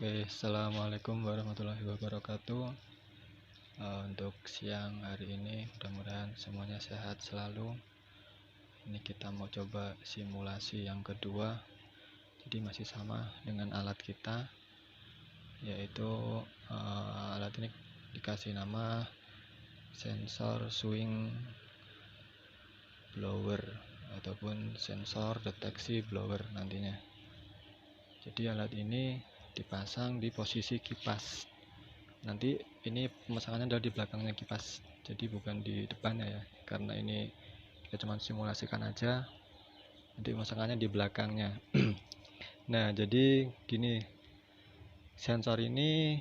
Oke, assalamualaikum warahmatullahi wabarakatuh. Untuk siang hari ini, mudah-mudahan semuanya sehat selalu. Ini kita mau coba simulasi yang kedua, jadi masih sama dengan alat kita, yaitu alat ini dikasih nama sensor swing blower ataupun sensor deteksi blower nantinya. Jadi alat ini dipasang di posisi kipas. Nanti ini pemasangannya adalah di belakangnya kipas, jadi bukan di depannya ya, karena ini kita cuma simulasikan aja. Nanti pemasangannya di belakangnya. Nah, jadi gini, sensor ini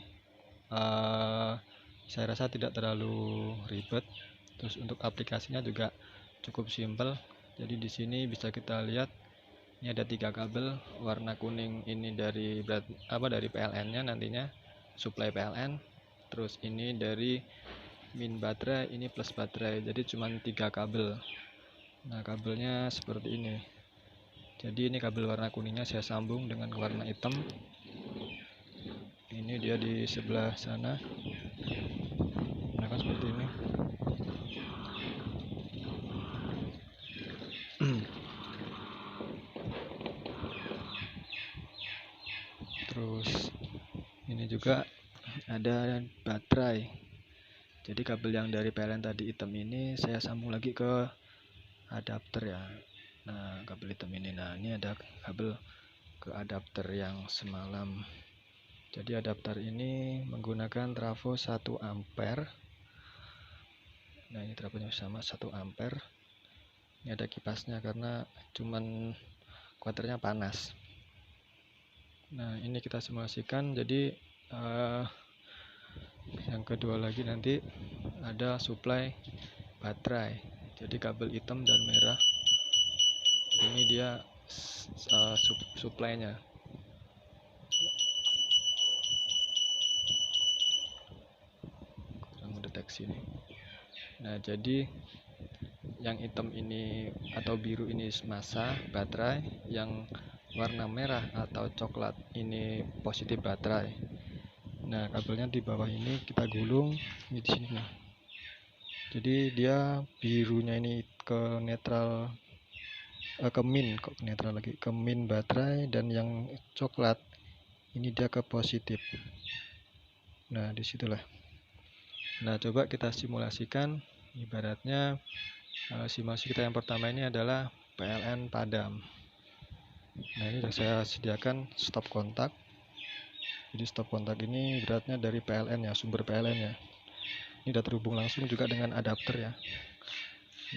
saya rasa tidak terlalu ribet. Terus untuk aplikasinya juga cukup simpel. Jadi di sini bisa kita lihat ini ada 3 kabel warna kuning, ini dari PLN-nya nantinya, suplai PLN. Terus ini dari min baterai, ini plus baterai. Jadi cuma 3 kabel. Nah, kabelnya seperti ini. Jadi ini kabel warna kuningnya saya sambung dengan warna hitam. Ini dia di sebelah sana. Nah, kan seperti ini. Terus ini juga ada baterai. Jadi kabel yang dari PLN tadi hitam ini saya sambung lagi ke adapter ya. Nah, kabel hitam ini. Nah, ini ada kabel ke adapter yang semalam. Jadi adapter ini menggunakan trafo 1 ampere. Nah, ini trafonya sama 1 ampere. Ini ada kipasnya karena cuman kuarternya panas. Nah, ini kita simulasikan. Jadi yang kedua lagi nanti ada suplai baterai. Jadi kabel hitam dan merah ini dia suplainya. Kurang mendeteksi nih. Nah, jadi yang hitam ini atau biru ini massa baterai, yang warna merah atau coklat ini positif baterai. Nah, kabelnya di bawah ini kita gulung ini di sini nih. Jadi dia birunya ini ke netral, ke min, kok netral lagi, ke min baterai, dan yang coklat ini dia ke positif. Nah, disitulah. Nah, coba kita simulasikan. Ibaratnya simulasi kita yang pertama ini adalah PLN padam. Nah, ini sudah saya sediakan stop kontak. Jadi stop kontak ini beratnya dari PLN ya, sumber PLN ya. Ini sudah terhubung langsung juga dengan adapter ya.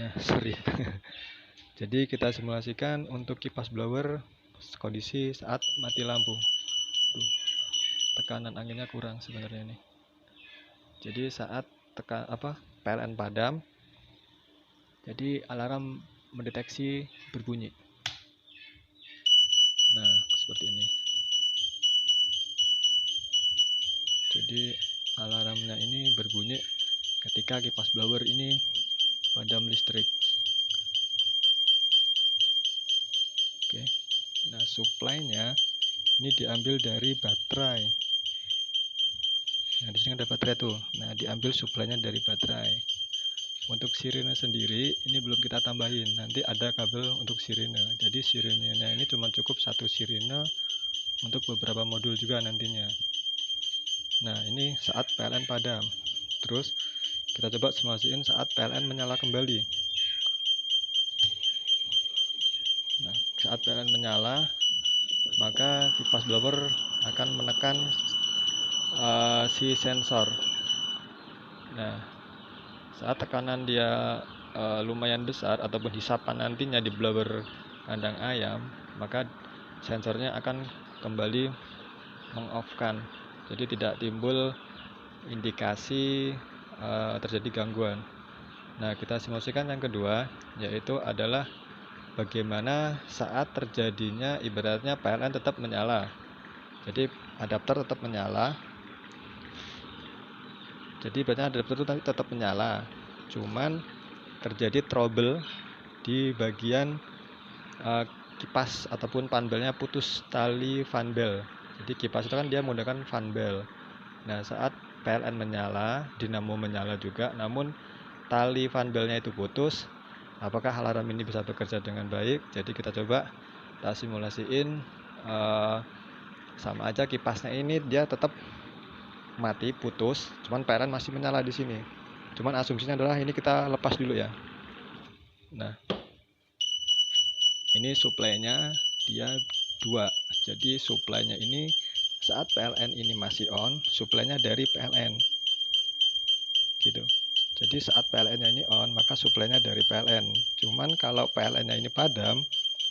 Nah, sorry. Jadi kita simulasikan untuk kipas blower kondisi saat mati lampu. Tuh, tekanan anginnya kurang sebenarnya ini. Jadi saat PLN padam, jadi alarm mendeteksi berbunyi. Nah, seperti ini. Jadi alarmnya ini berbunyi ketika kipas blower ini padam listrik. Oke. Nah, suplainya ini diambil dari baterai. Nah, di sini ada baterai tuh. Nah, diambil suplainya dari baterai. Untuk sirene sendiri ini belum kita tambahin. Nanti ada kabel untuk sirene. Jadi sirenenya ini cuma cukup 1 sirene untuk beberapa modul juga nantinya. Nah, ini saat PLN padam. Terus kita coba simulasiin saat PLN menyala kembali. Nah, saat PLN menyala, maka kipas blower akan menekan si sensor. Nah, saat tekanan dia lumayan besar ataupun hisapan nantinya di blower kandang ayam, maka sensornya akan kembali meng-off-kan. Jadi tidak timbul indikasi terjadi gangguan. Nah, kita simulasikan yang kedua, yaitu adalah bagaimana saat terjadinya ibaratnya PLN tetap menyala. Jadi adapter tetap menyala. Jadi ibaratnya adapter itu tetap menyala. Cuman terjadi trouble di bagian kipas ataupun panbelnya putus tali fanbel. Jadi kipas itu kan dia menggunakan fan bell. Nah, saat PLN menyala, dinamo menyala juga, namun tali fan bellnya itu putus. Apakah alarm ini bisa bekerja dengan baik? Jadi kita coba kita simulasiin, sama aja kipasnya ini dia tetap mati, putus, cuman PLN masih menyala di sini. Cuman asumsinya adalah ini kita lepas dulu ya. Nah, ini suplainya dia 2. Jadi suplainya ini saat PLN ini masih on, suplainya dari PLN. Gitu. Jadi saat PLN-nya ini on, maka suplainya dari PLN. Cuman kalau PLN-nya ini padam,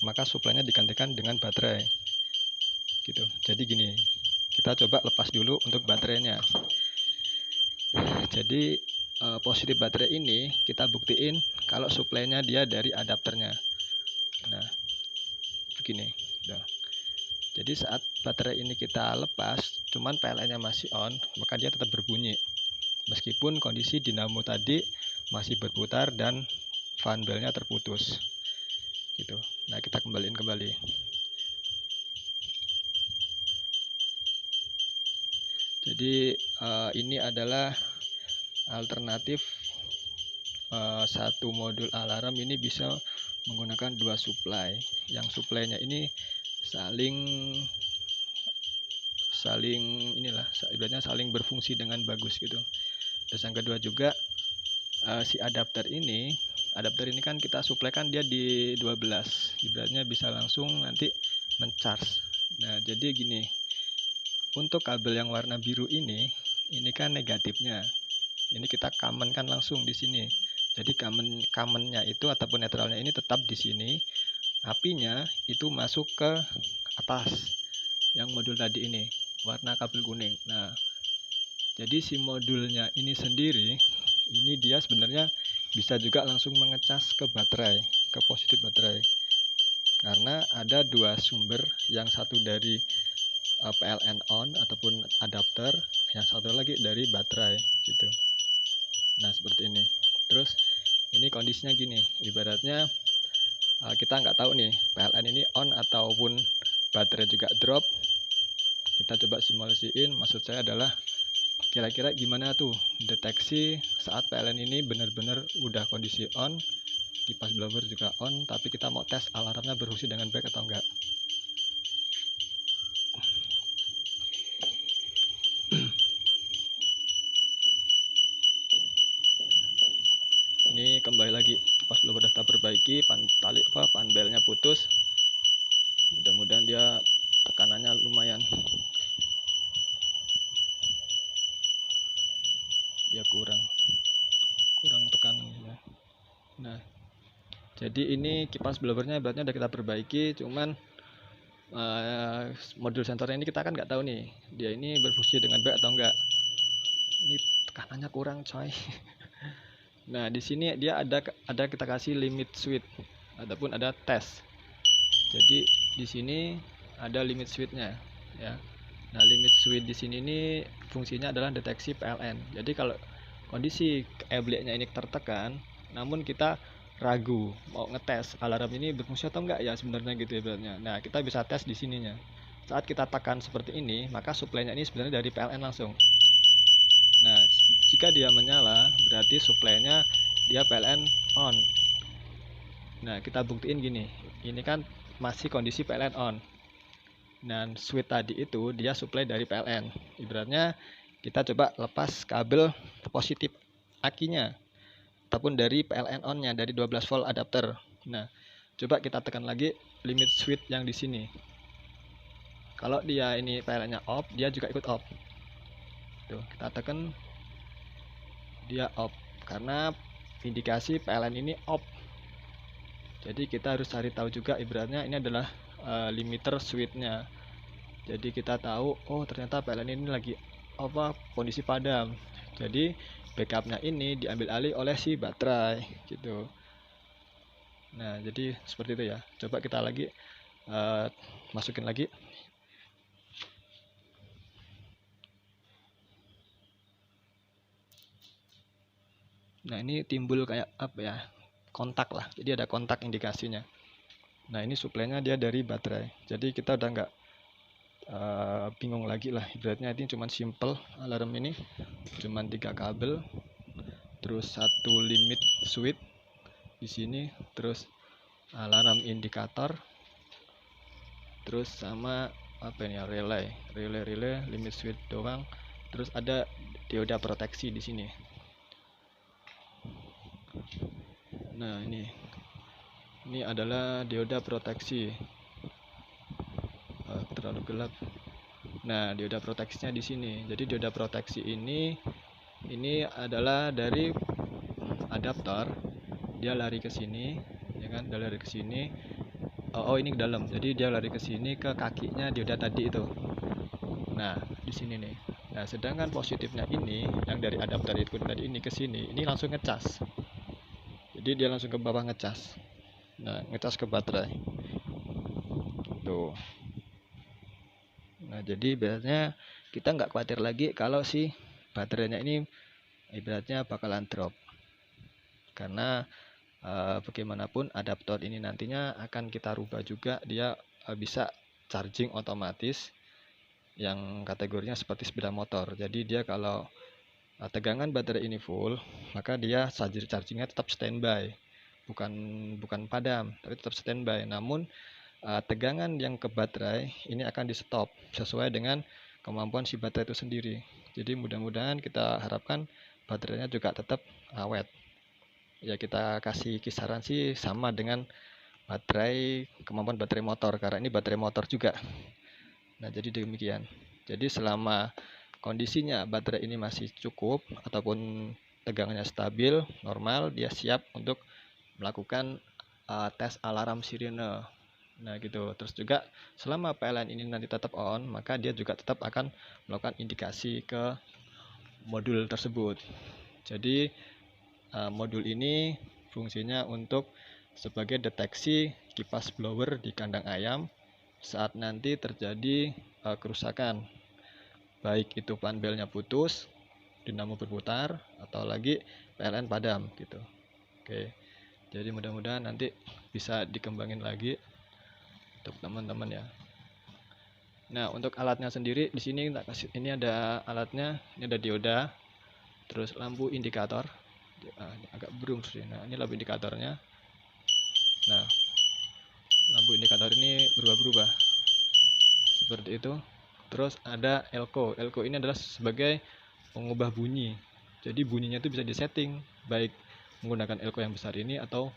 maka suplainya digantikan dengan baterai. Gitu. Jadi gini, kita coba lepas dulu untuk baterainya. Jadi positif baterai ini kita buktiin kalau suplainya dia dari adapternya. Nah, begini. Nah, jadi saat baterai ini kita lepas, cuman PLN-nya masih on, maka dia tetap berbunyi. Meskipun kondisi dinamo tadi masih berputar dan fan bell-nya terputus. Gitu. Nah, kita kembaliin kembali. Jadi ini adalah alternatif satu modul alarm ini bisa menggunakan 2 supply. Yang supply-nya ini ibaratnya saling berfungsi dengan bagus gitu. Terus yang kedua juga si adapter ini kan kita supply kan dia di 12, ibaratnya bisa langsung nanti mencharge. Nah, jadi gini, untuk kabel yang warna biru ini kan negatifnya. Ini kita common kan langsung di sini. Jadi commonnya itu ataupun netralnya ini tetap di sini. Apinya itu masuk ke atas. Yang modul tadi ini warna kabel kuning. Nah, jadi si modulnya ini sendiri, ini dia sebenarnya bisa juga langsung mengecas ke baterai, ke positif baterai. Karena ada 2 sumber, yang satu dari PLN on ataupun adapter, yang satu lagi dari baterai gitu. Nah, seperti ini. Terus ini kondisinya gini, ibaratnya kita nggak tahu nih PLN ini on ataupun baterai juga drop. Kita coba simulasiin, maksud saya adalah kira-kira gimana tuh deteksi saat PLN ini benar-benar udah kondisi on, kipas blower juga on, tapi kita mau tes alarmnya berfungsi dengan baik atau enggak. Ini kembali lagi, kipas blower udah kita perbaiki, fan belnya putus. Mudah-mudahan dia tekanannya lumayan. Dia kurang tekanannya. Nah, jadi ini kipas blowernya ibaratnya udah kita perbaiki, cuman modul sensornya ini kita kan nggak tahu nih dia ini berfungsi dengan baik atau enggak. Ini tekanannya kurang, coy. Nah, di sini dia ada kita kasih limit switch ataupun ada tes. Jadi di sini ada limit switch-nya ya. Nah, limit switch di sini ini fungsinya adalah deteksi PLN. Jadi kalau kondisi ebleknya ini tertekan, namun kita ragu mau ngetes alarm ini berfungsi atau enggak ya sebenarnya gitu ibaratnya. Nah, kita bisa tes di sininya. Saat kita tekan seperti ini, maka suplainya ini sebenarnya dari PLN langsung. Nah, jika dia menyala, berarti suplainya dia PLN on. Nah, kita buktiin gini. Ini kan masih kondisi PLN on. Dan switch tadi itu dia supply dari PLN. Ibaratnya kita coba lepas kabel positif akinya ataupun dari PLN on-nya dari 12 volt adapter. Nah, coba kita tekan lagi limit switch yang di sini. Kalau dia ini PLN-nya off, dia juga ikut off. Tuh, kita tekan dia off karena indikasi PLN ini off. Jadi kita harus cari tahu juga ibaratnya ini adalah limiter switch-nya. Jadi kita tahu oh ternyata PLN ini lagi kondisi padam. Jadi backupnya ini diambil alih oleh si baterai gitu. Nah, jadi seperti itu ya. Coba kita lagi masukin lagi. Nah, ini timbul kayak apa ya, kontak lah. Jadi ada kontak indikasinya. Nah, ini suplainya dia dari baterai. Jadi kita udah nggak bingung lagi lah. Ibaratnya ini cuman simple alarm ini, cuman 3 kabel, terus satu limit switch di sini, terus alarm indikator, terus sama apa ini ya, relay limit switch doang, terus ada dioda proteksi di sini. Nah, ini adalah dioda proteksi. Terlalu gelap. Nah, dioda proteksinya di sini. Jadi dioda proteksi ini adalah dari adaptor, dia lari ke sini, ya kan? Dia lari ke sini. Oh, ini ke dalam. Jadi dia lari ke sini ke kakinya dioda tadi itu. Nah, di sini nih. Nah, sedangkan positifnya ini yang dari adaptor itu tadi ini ke sini, ini langsung ngecas. Jadi dia langsung ke bawah ngecas. Nah, ngecas ke baterai. Tuh. Nah, jadi biasanya kita nggak khawatir lagi kalau si baterainya ini ibaratnya bakalan drop. Karena bagaimanapun adaptor ini nantinya akan kita rubah juga, dia bisa charging otomatis yang kategorinya seperti sepeda motor. Jadi dia kalau tegangan baterai ini full, maka dia chargingnya tetap standby, bukan padam, tapi tetap standby. Namun tegangan yang ke baterai ini akan di stop sesuai dengan kemampuan si baterai itu sendiri. Jadi mudah-mudahan kita harapkan baterainya juga tetap awet. Ya, kita kasih kisaran sih sama dengan kemampuan baterai motor, karena ini baterai motor juga. Nah, jadi demikian. Jadi selama kondisinya baterai ini masih cukup ataupun tegangannya stabil, normal, dia siap untuk melakukan tes alarm sirine. Nah, gitu. Terus juga selama PLN ini nanti tetap on, maka dia juga tetap akan melakukan indikasi ke modul tersebut. Jadi modul ini fungsinya untuk sebagai deteksi kipas blower di kandang ayam saat nanti terjadi kerusakan, baik itu panbelnya putus, dinamo berputar, atau lagi PLN padam gitu. Oke, jadi mudah-mudahan nanti bisa dikembangin lagi untuk teman-teman ya. Nah, untuk alatnya sendiri di sini ini ada alatnya, ini ada dioda, terus lampu indikator. Ini agak brung sih. Nah, ini lampu indikatornya. Nah, lampu indikator ini berubah-berubah seperti itu. Terus ada elko. Elko ini adalah sebagai pengubah bunyi. Jadi bunyinya itu bisa disetting, baik menggunakan elko yang besar ini atau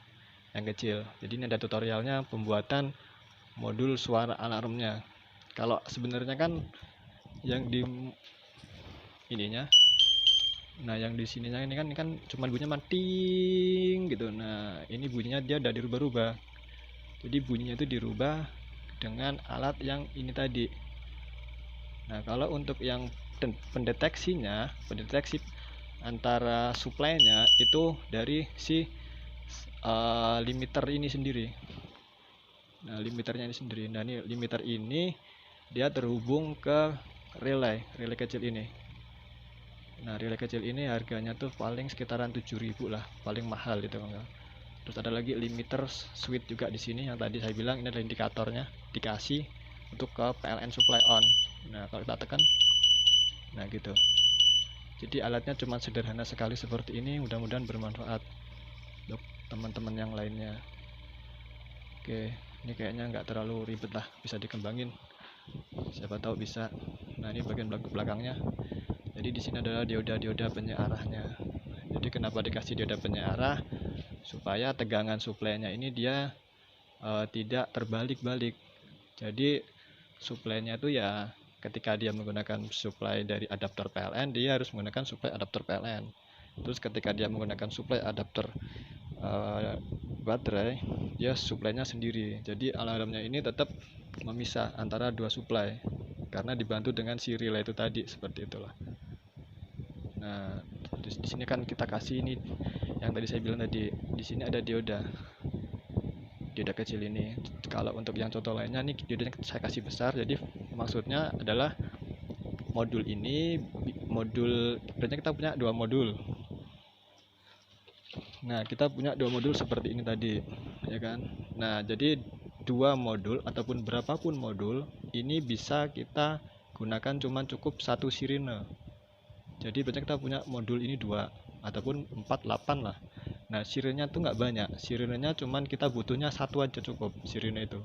yang kecil. Jadi ini ada tutorialnya pembuatan modul suara alarmnya. Kalau sebenarnya kan yang di ininya, nah yang di sininya ini kan cuma bunyinya mating gitu. Nah, ini bunyinya dia udah dirubah-rubah. Jadi bunyinya itu dirubah dengan alat yang ini tadi. Nah, kalau untuk yang pendeteksi antara supply-nya itu dari si limiter ini sendiri. Nah, limiternya ini sendiri. Nah, ini limiter ini dia terhubung ke relay kecil ini. Nah, relay kecil ini harganya tuh paling sekitaran 7.000 lah, paling mahal itu kan. Terus ada lagi limiter switch juga di sini yang tadi saya bilang, ini adalah indikatornya dikasih untuk ke PLN supply on. Nah, kalau kita tekan, nah gitu. Jadi alatnya cuma sederhana sekali seperti ini, mudah-mudahan bermanfaat untuk teman-teman yang lainnya. Oke, ini kayaknya nggak terlalu ribet lah, bisa dikembangin. Siapa tahu bisa. Nah, ini bagian belakangnya. Jadi di sini adalah dioda penyearahnya. Jadi kenapa dikasih dioda penyearah? Supaya tegangan suplainya ini dia tidak terbalik-balik. Jadi suplainya itu ya ketika dia menggunakan suplai dari adaptor PLN, dia harus menggunakan suplai adaptor PLN. Terus ketika dia menggunakan suplai adaptor baterai, dia suplainya sendiri. Jadi alarmnya ini tetap memisah antara dua suplai karena dibantu dengan si relay itu tadi, seperti itulah. Nah, di sini kan kita kasih ini yang tadi saya bilang tadi, di sini ada dioda kecil ini. Kalau untuk yang contoh lainnya nih, diodanya saya kasih besar. Jadi maksudnya adalah modul ini, berarti kita punya dua modul. Nah, kita punya dua modul seperti ini tadi, ya kan. Nah, jadi 2 modul ataupun berapapun modul, ini bisa kita gunakan cukup satu sirine. Jadi biasanya kita punya modul ini 2 ataupun 4, 8 lah. Nah, sirinenya tuh nggak banyak, sirinenya cuman kita butuhnya satu aja cukup sirine itu.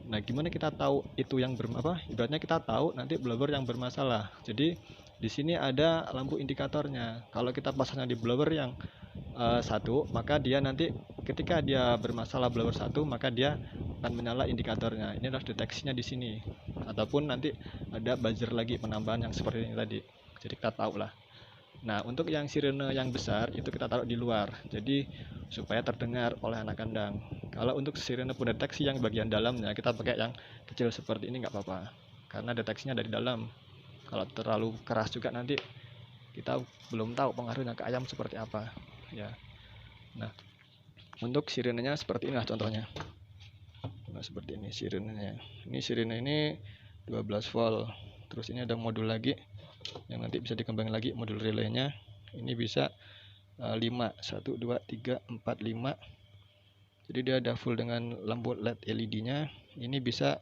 Nah, gimana kita tahu itu yang ibaratnya kita tahu nanti blower yang bermasalah. Jadi di sini ada lampu indikatornya. Kalau kita pasangnya di blower yang satu, maka dia nanti ketika dia bermasalah blower satu, maka dia akan menyala indikatornya. Ini adalah deteksinya di sini. Ataupun nanti ada buzzer lagi penambahan yang seperti ini tadi. Jadi kita tahu lah. Nah, untuk yang sirene yang besar itu kita taruh di luar, jadi supaya terdengar oleh anak kandang. Kalau untuk sirene pendeteksi yang bagian dalamnya, kita pakai yang kecil seperti ini nggak apa-apa, karena deteksinya dari dalam. Kalau terlalu keras juga nanti kita belum tahu pengaruhnya ke ayam seperti apa. Ya. Nah, untuk sirenenya seperti inilah contohnya. Nah, seperti ini sirenenya. Ini sirene ini 12 volt. Terus ini ada modul lagi yang nanti bisa dikembangin lagi modul relaynya. Ini bisa 5 1 2 3 4 5. Jadi dia ada full dengan lampu LED LED-nya. Ini bisa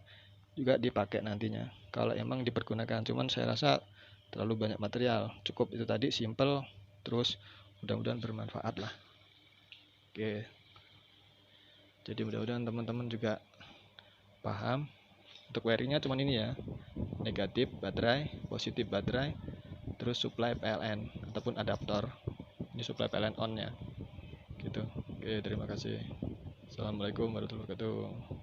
juga dipakai nantinya kalau emang dipergunakan. Cuman saya rasa terlalu banyak material. Cukup itu tadi, simple, terus mudah-mudahan bermanfaat lah. Oke. Jadi mudah-mudahan teman-teman juga paham. Untuk wiringnya cuman ini ya, negatif baterai, positif baterai, terus supply PLN ataupun adaptor. Ini supply PLN on nya gitu. Oke, terima kasih. Assalamualaikum warahmatullahi wabarakatuh.